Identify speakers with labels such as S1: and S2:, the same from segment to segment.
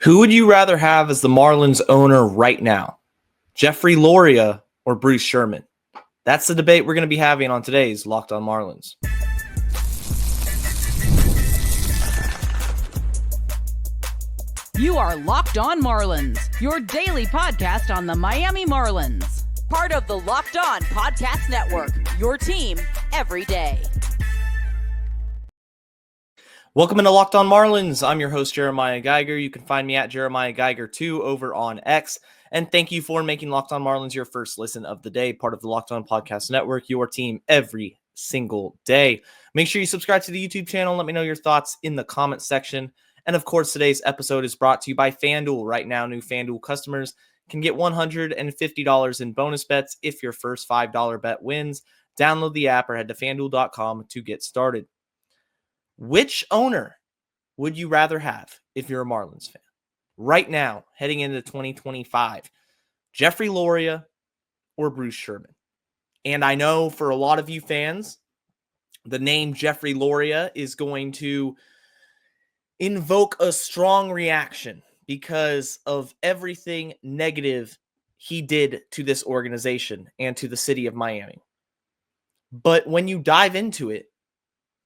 S1: Who would you rather have as the Marlins owner right now? Jeffrey Loria or Bruce Sherman? That's the debate we're going to be having on today's Locked On Marlins.
S2: You are Locked On Marlins, your daily podcast on the Miami Marlins. Part of the Locked On Podcast Network, your team every day.
S1: Welcome into Locked On Marlins. I'm your host, Jeremiah Geiger. You can find me at Jeremiah Geiger2 over on X. And thank you for making Locked On Marlins your first listen of the day, part of the Locked On Podcast Network, your team every single day. Make sure you subscribe to the YouTube channel. Let me know your thoughts in the comment section. And of course, today's episode is brought to you by FanDuel. Right now, new FanDuel customers can get $150 in bonus bets if your first $5 bet wins. Download the app or head to FanDuel.com to get started. Which owner would you rather have if you're a Marlins fan? Right now, heading into 2025, Jeffrey Loria or Bruce Sherman? And I know for a lot of you fans, the name Jeffrey Loria is going to invoke a strong reaction because of everything negative he did to this organization and to the city of Miami. But when you dive into it,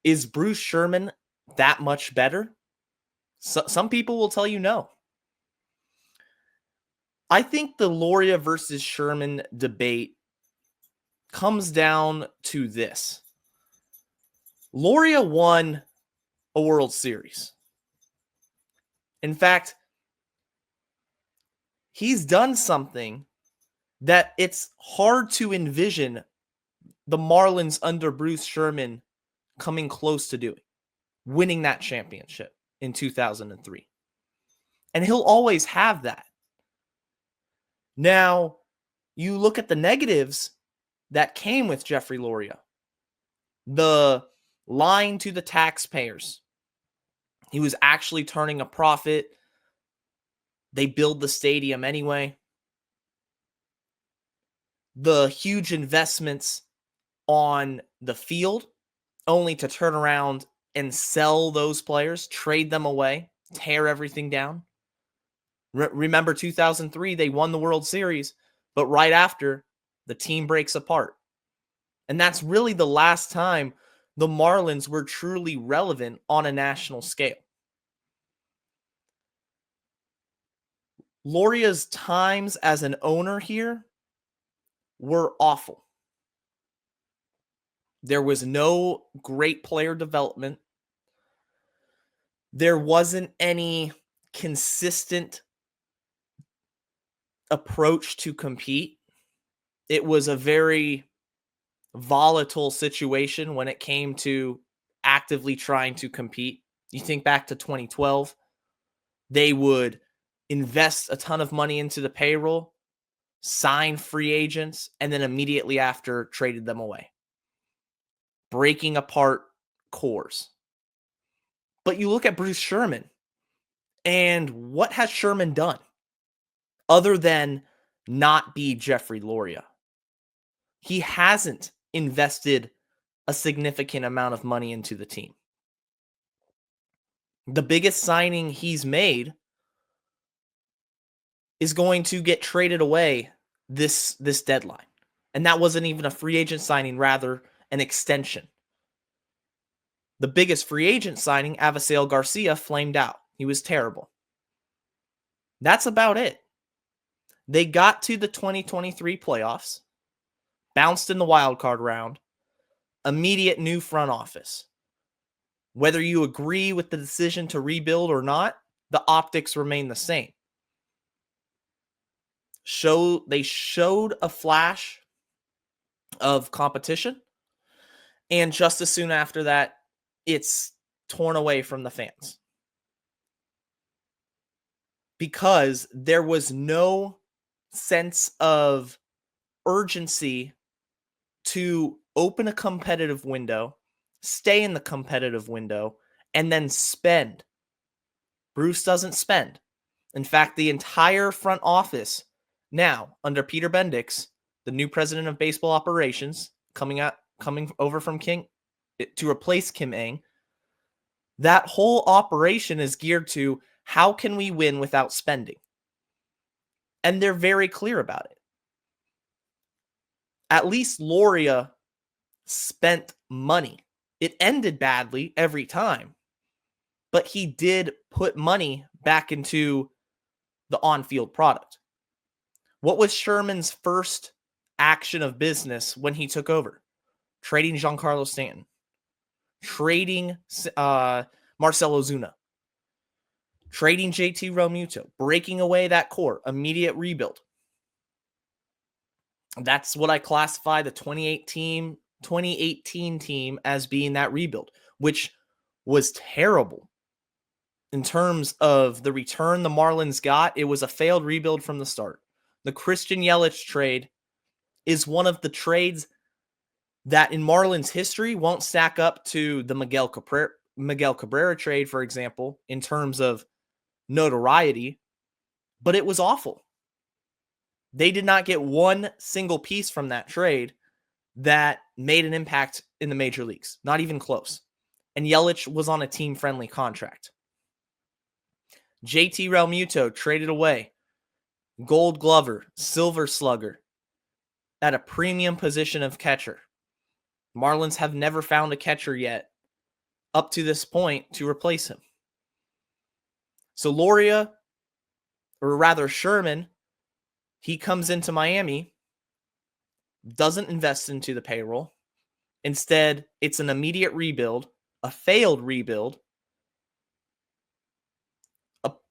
S1: is Bruce Sherman that much better? Some people will tell you no. I think the Loria versus Sherman debate comes down to this. Loria won a World Series. In fact, he's done something that it's hard to envision the Marlins under Bruce Sherman coming close to doing, winning that championship in 2003. And he'll always have that. Now, you look at the negatives that came with Jeffrey Loria. The lying to the taxpayers. He was actually turning a profit. They build the stadium anyway. The huge investments on the field, only to turn around and sell those players, trade them away, tear everything down. Remember 2003, they won the World Series, but right after, the team breaks apart. And that's really the last time the Marlins were truly relevant on a national scale. Loria's times as an owner here were awful. There was no great player development. There wasn't any consistent approach to compete. It was a very volatile situation when it came to actively trying to compete. You think back to 2012, they would invest a ton of money into the payroll, sign free agents, and then immediately after traded them away, breaking apart cores. But you look at Bruce Sherman, and what has Sherman done other than not be Jeffrey Loria? He hasn't invested a significant amount of money into the team. The biggest signing he's made is going to get traded away this deadline. And that wasn't even a free agent signing, rather an extension. The biggest free agent signing, Avisail Garcia, flamed out. He was terrible. That's about it. They got to the 2023 playoffs, bounced in the wild card round, immediate new front office. Whether you agree with the decision to rebuild or not, the optics remain the same. They showed a flash of competition, and just as soon after that, it's torn away from the fans. Because there was no sense of urgency to open a competitive window, stay in the competitive window, and then spend. Bruce doesn't spend. In fact, the entire front office now, under Peter Bendix, the new president of baseball operations, coming over from King to replace Kim Ng, that whole operation is geared to How can we win without spending? And they're very clear about it. At least Loria spent money. It ended badly every time, but he did put money back into the on-field product. What was Sherman's first action of business when he took over? Trading Giancarlo Stanton, trading Marcell Ozuna, trading JT Realmuto, breaking away that core, immediate rebuild. That's what I classify the 2018 team as being that rebuild, which was terrible in terms of the return the Marlins got. It was a failed rebuild from the start. The Christian Yelich trade is one of the trades that in Marlins history won't stack up to the Miguel Cabrera trade, for example, in terms of notoriety, but it was awful. They did not get one single piece from that trade that made an impact in the major leagues, not even close. And Yelich was on a team-friendly contract. JT Realmuto traded away, Gold Glover, Silver Slugger, at a premium position of catcher. Marlins have never found a catcher yet up to this point to replace him. So Loria, or rather Sherman, he comes into Miami, doesn't invest into the payroll. Instead, it's an immediate rebuild, a failed rebuild,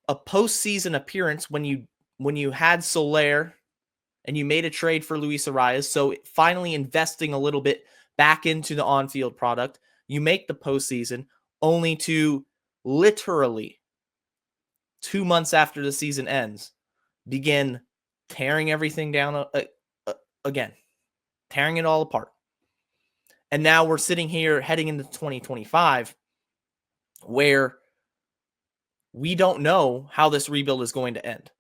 S1: a postseason appearance when you had Soler and you made a trade for Luis Arias. So finally investing a little bit back into the on-field product. You make the postseason only to literally 2 months after the season ends, begin tearing everything down again, tearing it all apart. And now we're sitting here heading into 2025 where we don't know how this rebuild is going to end.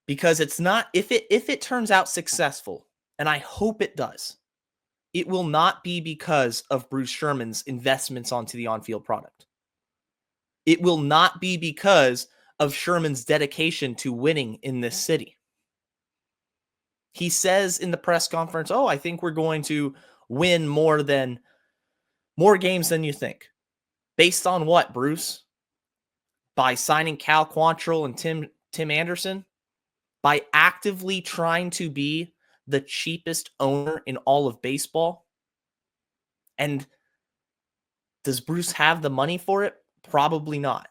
S1: Because it's not, if it turns out successful, and I hope it does, it will not be because of Bruce Sherman's investments onto the on-field product. It will not be because of Sherman's dedication to winning in this city. He says in the press conference, I think we're going to win more games than you think. Based on what, Bruce? By signing Cal Quantrill and Tim Anderson? By actively trying to be the cheapest owner in all of baseball? And does Bruce have the money for it? Probably not.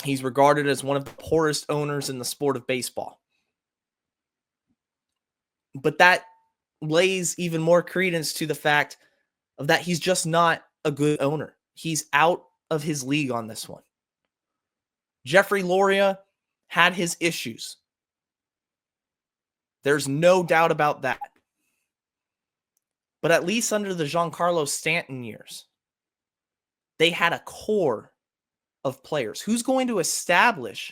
S1: He's regarded as one of the poorest owners in the sport of baseball. But that lays even more credence to the fact of that he's just not a good owner. He's out of his league on this one. Jeffrey Loria had his issues. There's no doubt about that. But at least under the Giancarlo Stanton years, they had a core of players. Who's going to establish,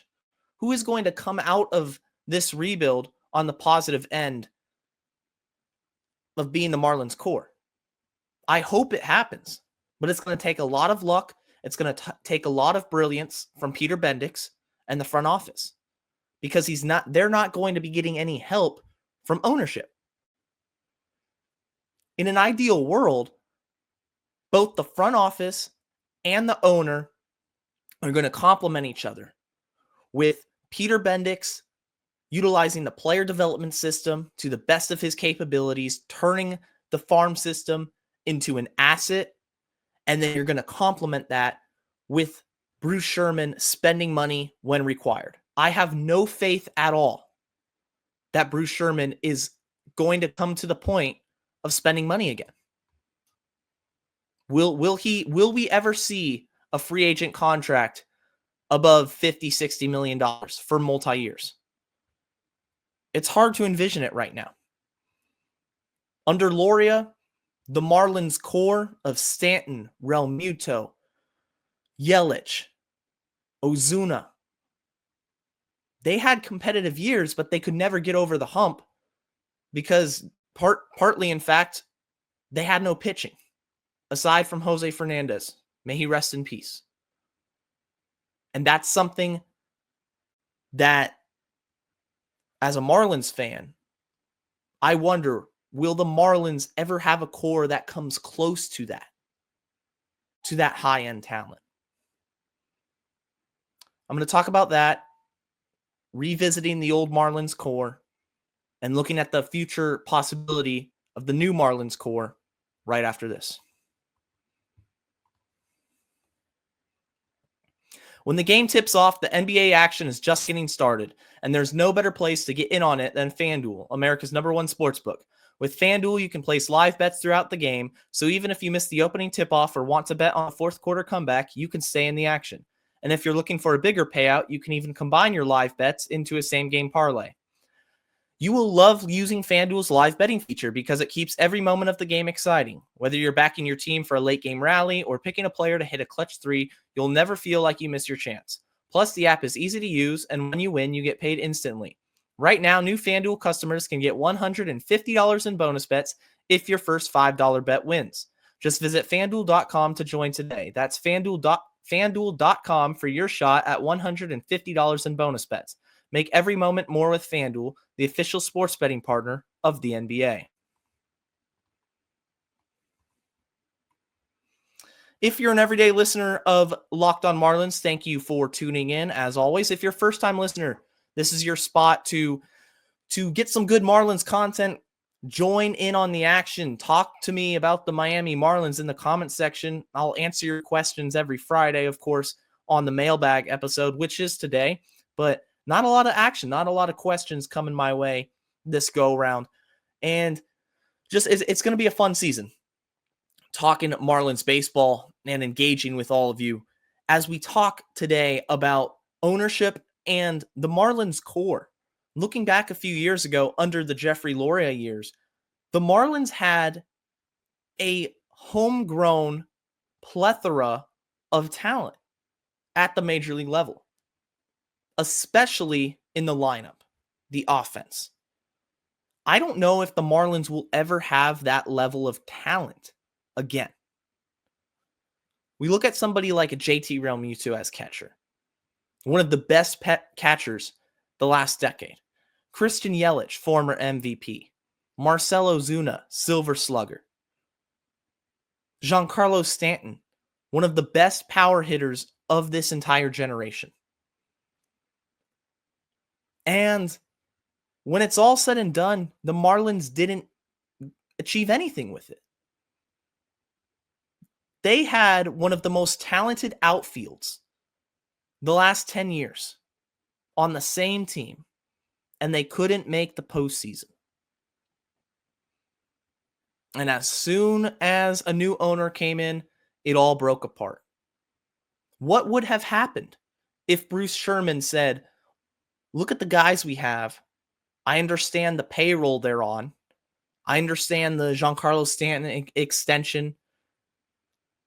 S1: who is going to come out of this rebuild on the positive end of being the Marlins core? I hope it happens, but it's going to take a lot of luck. It's going to take a lot of brilliance from Peter Bendix and the front office, because they're not going to be getting any help from ownership. In an ideal world, both the front office and the owner are going to complement each other, with Peter Bendix utilizing the player development system to the best of his capabilities, turning the farm system into an asset, and then you're going to complement that with Bruce Sherman spending money when required. I have no faith at all that Bruce Sherman is going to come to the point of spending money again. Will we ever see a free agent contract above $50-60 million for multi-years? It's hard to envision it right now. Under Loria, the Marlins core of Stanton, Realmuto, Yelich, Ozuna, they had competitive years, but they could never get over the hump because partly, in fact, they had no pitching aside from Jose Fernandez. May he rest in peace. And that's something that, as a Marlins fan, I wonder, will the Marlins ever have a core that comes close to that high-end talent? I'm going to talk about that, revisiting the old Marlins core, and looking at the future possibility of the new Marlins core right after this. When the game tips off, the NBA action is just getting started, and there's no better place to get in on it than FanDuel, America's #1 sportsbook. With FanDuel, you can place live bets throughout the game, so even if you miss the opening tip-off or want to bet on a fourth quarter comeback, you can stay in the action. And if you're looking for a bigger payout, you can even combine your live bets into a same-game parlay. You will love using FanDuel's live betting feature because it keeps every moment of the game exciting. Whether you're backing your team for a late game rally or picking a player to hit a clutch three, you'll never feel like you missed your chance. Plus, the app is easy to use, and when you win, you get paid instantly. Right now, new FanDuel customers can get $150 in bonus bets if your first $5 bet wins. Just visit FanDuel.com to join today. That's FanDuel.com for your shot at $150 in bonus bets. Make every moment more with FanDuel, the official sports betting partner of the NBA. If you're an everyday listener of Locked On Marlins, thank you for tuning in. As always, if you're a first-time listener, this is your spot to get some good Marlins content. Join in on the action. Talk to me about the Miami Marlins in the comments section. I'll answer your questions every Friday, of course, on the mailbag episode, which is today. But not a lot of action, not a lot of questions coming my way this go-around. And just it's going to be a fun season, talking Marlins baseball and engaging with all of you as we talk today about ownership and the Marlins core. Looking back a few years ago under the Jeffrey Loria years, the Marlins had a homegrown plethora of talent at the major league level, especially in the lineup, the offense. I don't know if the Marlins will ever have that level of talent again. We look at somebody like a JT Realmuto as catcher, one of the best catchers the last decade. Christian Yelich, former MVP. Marcell Ozuna, Silver Slugger. Giancarlo Stanton, one of the best power hitters of this entire generation. And when it's all said and done, the Marlins didn't achieve anything with it. They had one of the most talented outfields the last 10 years on the same team, and they couldn't make the postseason. And as soon as a new owner came in, it all broke apart. What would have happened if Bruce Sherman said, look at the guys we have. I understand the payroll they're on. I understand the Giancarlo Stanton extension.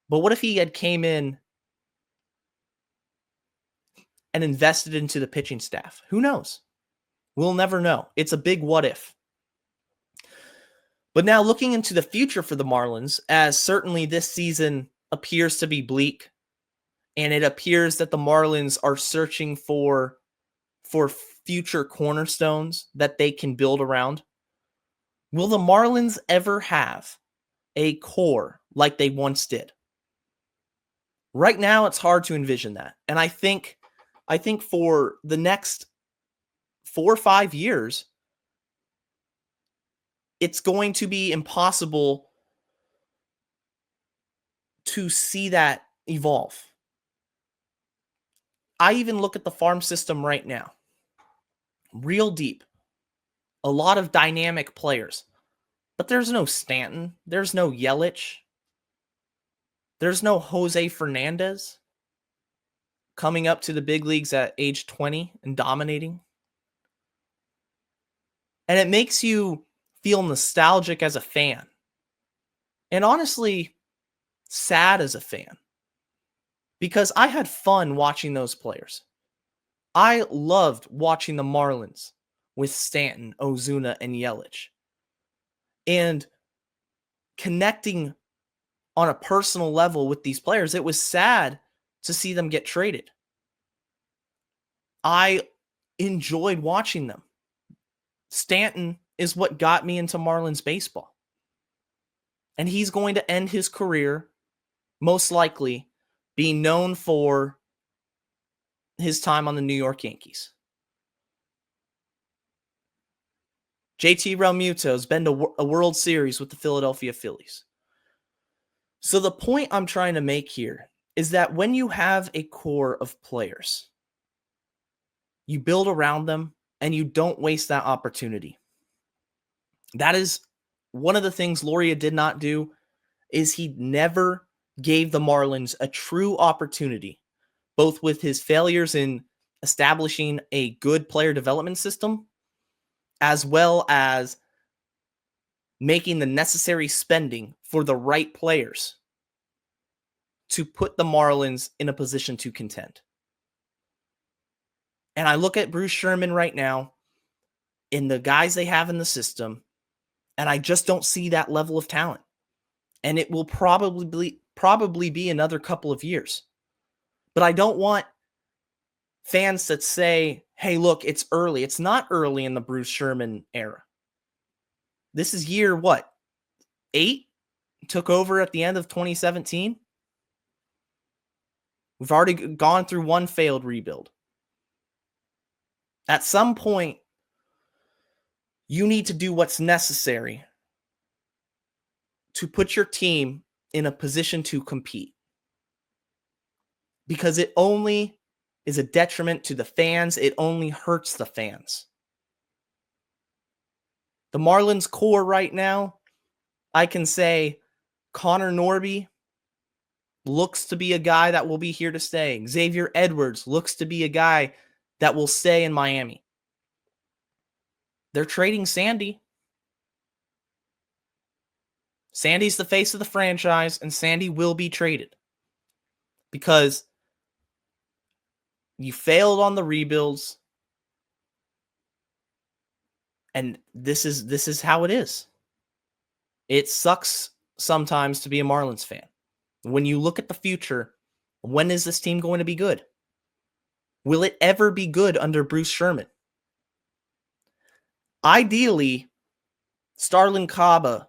S1: But what if he had came in and invested into the pitching staff? Who knows? We'll never know. It's a big what if. But now looking into the future for the Marlins, as certainly this season appears to be bleak, and it appears that the Marlins are searching for future cornerstones that they can build around. Will the Marlins ever have a core like they once did? Right now, it's hard to envision that. And I think for the next 4 or 5 years, it's going to be impossible to see that evolve. I even look at the farm system right now. Real deep. A lot of dynamic players. But there's no Stanton. There's no Yelich. There's no Jose Fernandez coming up to the big leagues at age 20 and dominating. And it makes you feel nostalgic as a fan. And honestly, sad as a fan. Because I had fun watching those players. I loved watching the Marlins with Stanton, Ozuna, and Yelich. And connecting on a personal level with these players. It was sad to see them get traded. I enjoyed watching them. Stanton is what got me into Marlins baseball. And he's going to end his career, most likely, being known for his time on the New York Yankees. JT Realmuto has been to a World Series with the Philadelphia Phillies. So the point I'm trying to make here is that when you have a core of players, you build around them and you don't waste that opportunity. That is one of the things Loria did not do, is he never gave the Marlins a true opportunity, both with his failures in establishing a good player development system, as well as making the necessary spending for the right players to put the Marlins in a position to contend. And I look at Bruce Sherman right now in the guys they have in the system, and I just don't see that level of talent. And it will probably be another couple of years. But I don't want fans that say, hey, look, it's early. It's not early in the Bruce Sherman era. This is year, what, 8? Took over at the end of 2017. We've already gone through one failed rebuild. At some point, you need to do what's necessary to put your team in a position to compete. Because it only is a detriment to the fans. It only hurts the fans. The Marlins core right now, I can say Connor Norby looks to be a guy that will be here to stay. Xavier Edwards looks to be a guy that will stay in Miami. They're trading Sandy. Sandy's the face of the franchise, and Sandy will be traded because you failed on the rebuilds, and this is how it is. It sucks sometimes to be a Marlins fan. When you look at the future, when is this team going to be good? Will it ever be good under Bruce Sherman? Ideally, Starlin Caba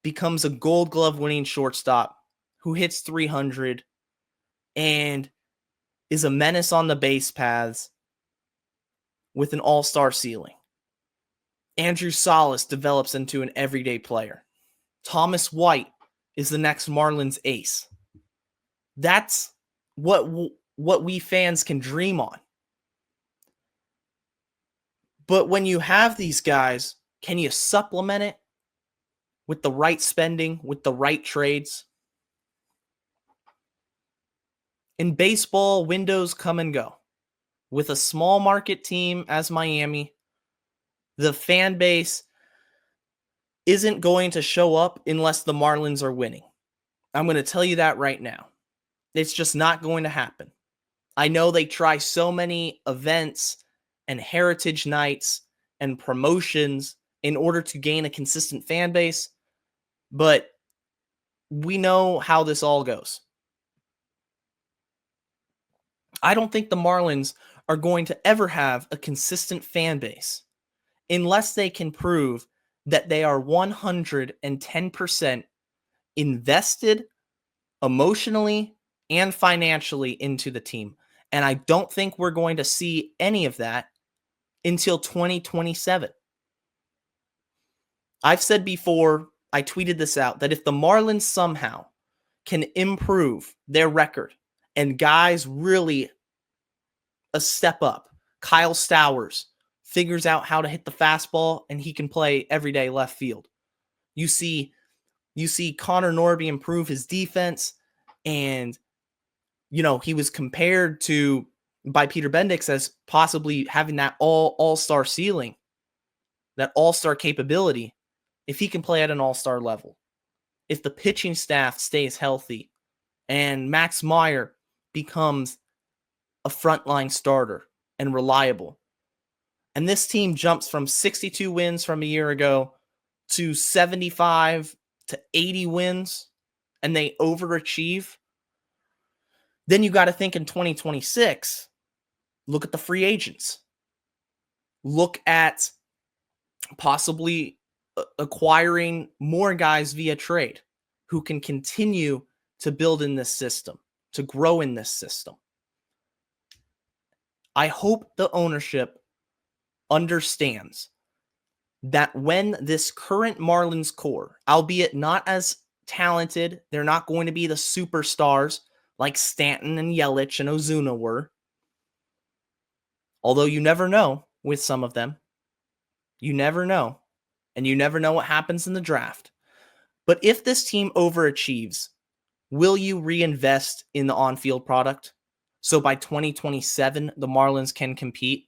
S1: becomes a Gold Glove winning shortstop who hits 300 and is a menace on the base paths with an all-star ceiling. Andrew Salas develops into an everyday player. Thomas White is the next Marlins ace. That's what we fans can dream on. But when you have these guys, can you supplement it with the right spending, with the right trades? In baseball, windows come and go. With a small market team as Miami, the fan base isn't going to show up unless the Marlins are winning. I'm going to tell you that right now. It's just not going to happen. I know they try so many events and heritage nights and promotions in order to gain a consistent fan base, but we know how this all goes. I don't think the Marlins are going to ever have a consistent fan base unless they can prove that they are 110% invested emotionally and financially into the team. And I don't think we're going to see any of that until 2027. I've said before, I tweeted this out, that if the Marlins somehow can improve their record and guys really a step up, Kyle Stowers figures out how to hit the fastball and he can play everyday left field. You see Connor Norby improve his defense, and he was compared to by Peter Bendix as possibly having that all-star ceiling, that all-star capability if he can play at an all-star level. If the pitching staff stays healthy and Max Meyer becomes a frontline starter and reliable. And this team jumps from 62 wins from a year ago to 75 to 80 wins, and they overachieve. Then you got to think in 2026, Look at the free agents. Look at possibly acquiring more guys via trade who can continue to build in this system, to grow in this system. I hope the ownership understands that when this current Marlins core, albeit not as talented, they're not going to be the superstars like Stanton and Yelich and Ozuna were. Although you never know with some of them. You never know. And you never know what happens in the draft. But if this team overachieves, will you reinvest in the on-field product? So by 2027, the Marlins can compete?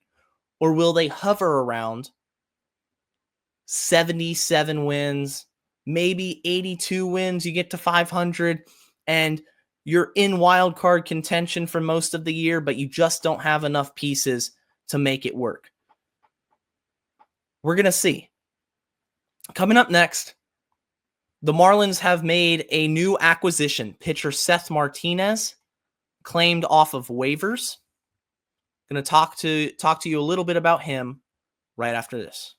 S1: Or will they hover around 77 wins, maybe 82 wins, you get to 500, and you're in wild card contention for most of the year, but you just don't have enough pieces to make it work? We're going to see. Coming up next, the Marlins have made a new acquisition. Pitcher Seth Martinez, claimed off of waivers. Going to talk to you a little bit about him right after this.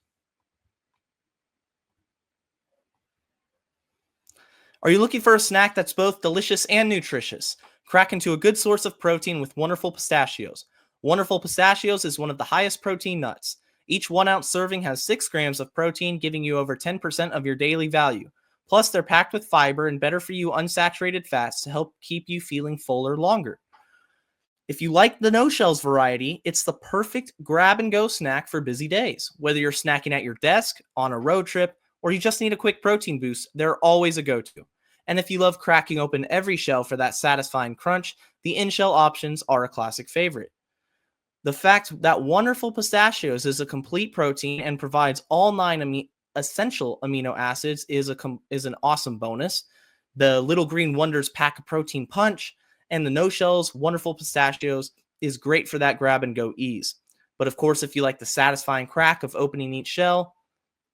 S1: Are you looking for a snack that's both delicious and nutritious? Crack into a good source of protein with Wonderful Pistachios. Wonderful Pistachios is one of the highest protein nuts. Each 1 ounce serving has 6 grams of protein, giving you over 10% of your daily value. Plus, they're packed with fiber and better for you unsaturated fats to help keep you feeling fuller longer. If you like the no-shells variety, it's the perfect grab-and-go snack for busy days. Whether you're snacking at your desk, on a road trip, or you just need a quick protein boost, they're always a go-to. And if you love cracking open every shell for that satisfying crunch, the in-shell options are a classic favorite. The fact that Wonderful Pistachios is a complete protein and provides all 9 essential amino acids is an awesome bonus. The Little Green Wonders pack a protein punch, and the no-shells Wonderful Pistachios is great for that grab-and-go ease. But of course, if you like the satisfying crack of opening each shell,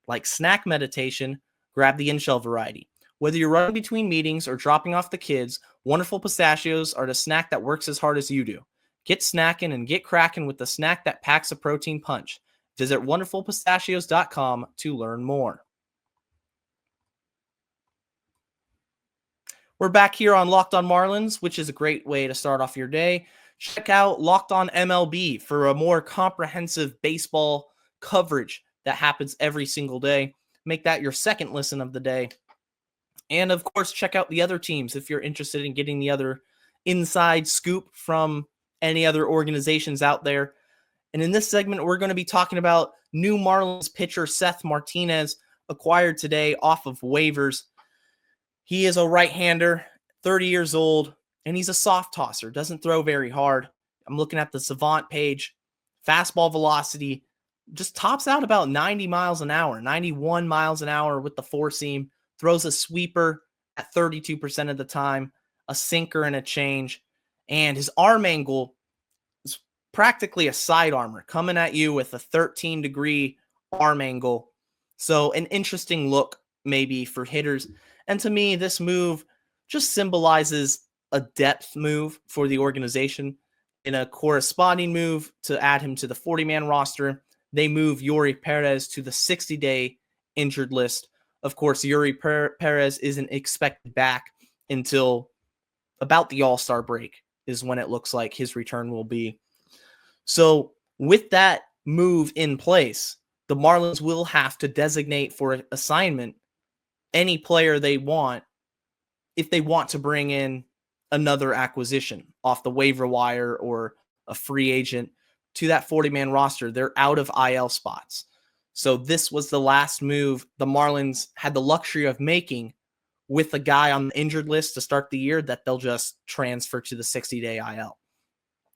S1: like snack meditation, grab the in-shell variety. Whether you're running between meetings or dropping off the kids, Wonderful Pistachios are the snack that works as hard as you do. Get snackin' and get crackin' with the snack that packs a protein punch. Visit wonderfulpistachios.com to learn more. We're back here on Locked On Marlins, which is a great way to start off your day. Check out Locked On MLB for a more comprehensive baseball coverage that happens every single day. Make that your second listen of the day. And of course, check out the other teams if you're interested in getting the other inside scoop from any other organizations out there. And in this segment, we're going to be talking about new Marlins pitcher Seth Martinez, acquired today off of waivers. He is a right-hander, 30 years old, and he's a soft tosser, doesn't throw very hard. I'm looking at the Savant page. Fastball velocity just tops out about 90 miles an hour, 91 miles an hour with the four seam. Throws a sweeper at 32% of the time, a sinker and a change. And his arm angle is practically a side armor, coming at you with a 13-degree arm angle. So an interesting look maybe for hitters. And to me, this move just symbolizes a depth move for the organization. In a corresponding move to add him to the 40-man roster, they move Yuri Perez to the 60-day injured list. Of course, Yuri Perez isn't expected back until about the All-Star break is when it looks like his return will be. So with that move in place, the Marlins will have to designate for assignment any player they want if they want to bring in another acquisition off the waiver wire or a free agent to that 40-man roster. They're out of IL spots. So this was the last move the Marlins had the luxury of making with a guy on the injured list to start the year that they'll just transfer to the 60-day IL.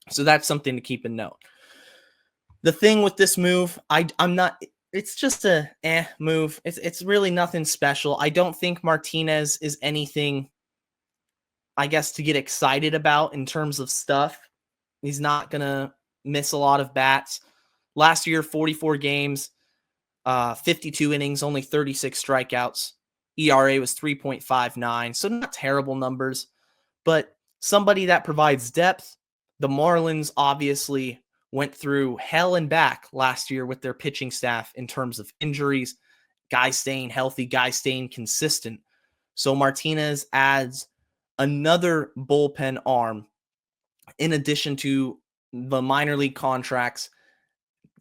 S1: So that's something to keep in note. The thing with this move, it's just a move. It's really nothing special. I don't think Martinez is anything, I guess, to get excited about in terms of stuff. He's not going to miss a lot of bats. Last year, 44 games. 52 innings, only 36 strikeouts. ERA was 3.59, so not terrible numbers, but somebody that provides depth. The Marlins obviously went through hell and back last year with their pitching staff in terms of injuries, guys staying healthy, guys staying consistent. So Martinez adds another bullpen arm in addition to the minor league contracts,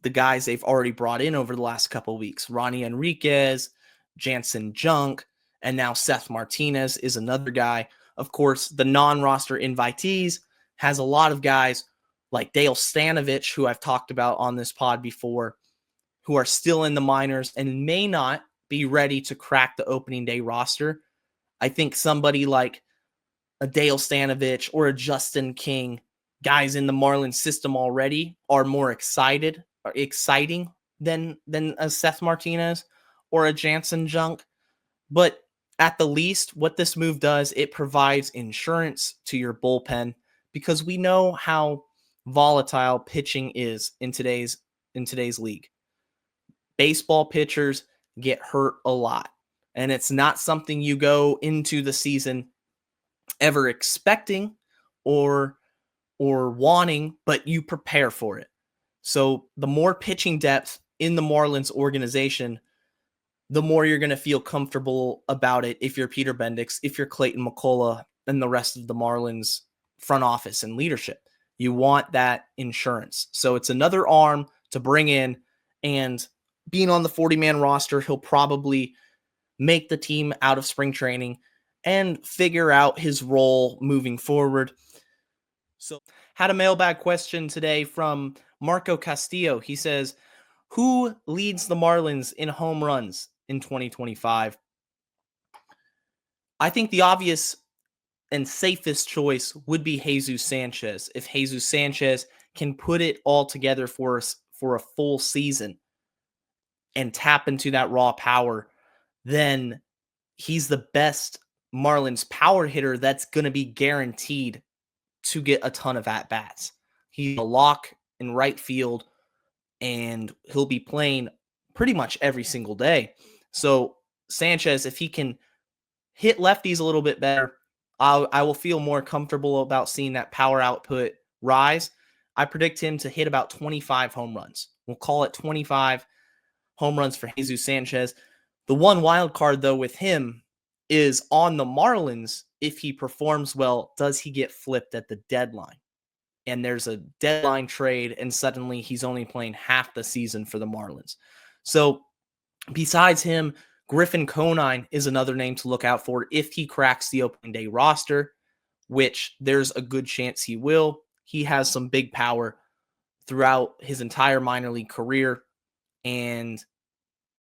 S1: the guys they've already brought in over the last couple of weeks. Ronnie Enriquez, Jansen Junk, and now Seth Martinez is another guy. Of course, the non-roster invitees has a lot of guys like Dale Stanovich, who I've talked about on this pod before, who are still in the minors and may not be ready to crack the opening day roster. I think somebody like a Dale Stanovich or a Justin King, guys in the Marlins system already, are more exciting than a Seth Martinez or a Jansen Junk. But at the least, what this move does, it provides insurance to your bullpen, because we know how volatile pitching is in today's league. Baseball pitchers get hurt a lot, and it's not something you go into the season ever expecting or wanting, but you prepare for it. So the more pitching depth in the Marlins organization, the more you're going to feel comfortable about it if you're Peter Bendix, if you're Clayton McCullough, and the rest of the Marlins front office and leadership. You want that insurance. So it's another arm to bring in, and being on the 40-man roster, he'll probably make the team out of spring training and figure out his role moving forward. So, had a mailbag question today from Marco Castillo. He says, who leads the Marlins in home runs in 2025? I think the obvious and safest choice would be Jesus Sanchez. If Jesus Sanchez can put it all together for us for a full season and tap into that raw power, then he's the best Marlins power hitter that's going to be guaranteed to get a ton of at-bats. He's a lock in right field, and he'll be playing pretty much every single day. So Sanchez, if he can hit lefties a little bit better, I will feel more comfortable about seeing that power output rise. I predict him to hit about 25 home runs. We'll call it 25 home runs for Jesus Sanchez. The one wild card, though, with him is on the Marlins. If he performs well, does he get flipped at the deadline? And there's a deadline trade, and suddenly he's only playing half the season for the Marlins. So besides him, Griffin Conine is another name to look out for if he cracks the opening day roster, which there's a good chance he will. He has some big power throughout his entire minor league career, and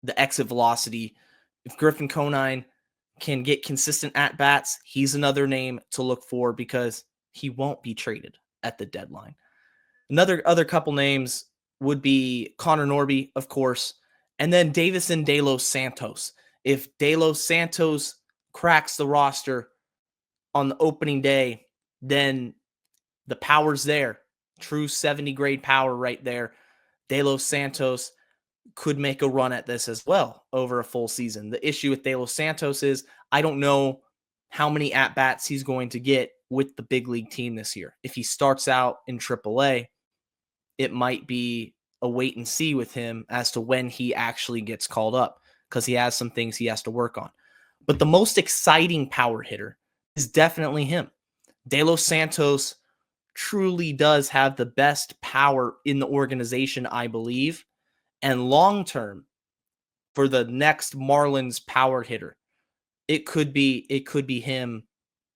S1: the exit velocity. If Griffin Conine can get consistent at-bats, he's another name to look for because he won't be traded at the deadline. Other couple names would be Connor Norby, of course, and then Davison De Los Santos. If De Los Santos cracks the roster on the opening day, then the power's there. True 70-grade power right there. De Los Santos could make a run at this as well over a full season. The issue with De Los Santos is I don't know how many at-bats he's going to get with the big league team this year. If he starts out in AAA, it might be a wait and see with him as to when he actually gets called up, because he has some things he has to work on. But the most exciting power hitter is definitely him. De Los Santos truly does have the best power in the organization, I believe. And long-term, for the next Marlins power hitter, it could be him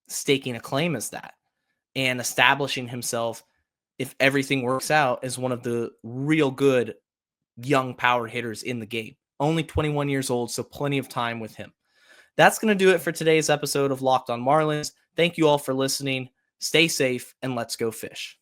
S1: staking a claim as that and establishing himself, if everything works out, as one of the real good young power hitters in the game. Only 21 years old, so plenty of time with him. That's going to do it for today's episode of Locked on Marlins. Thank you all for listening. Stay safe, and let's go fish.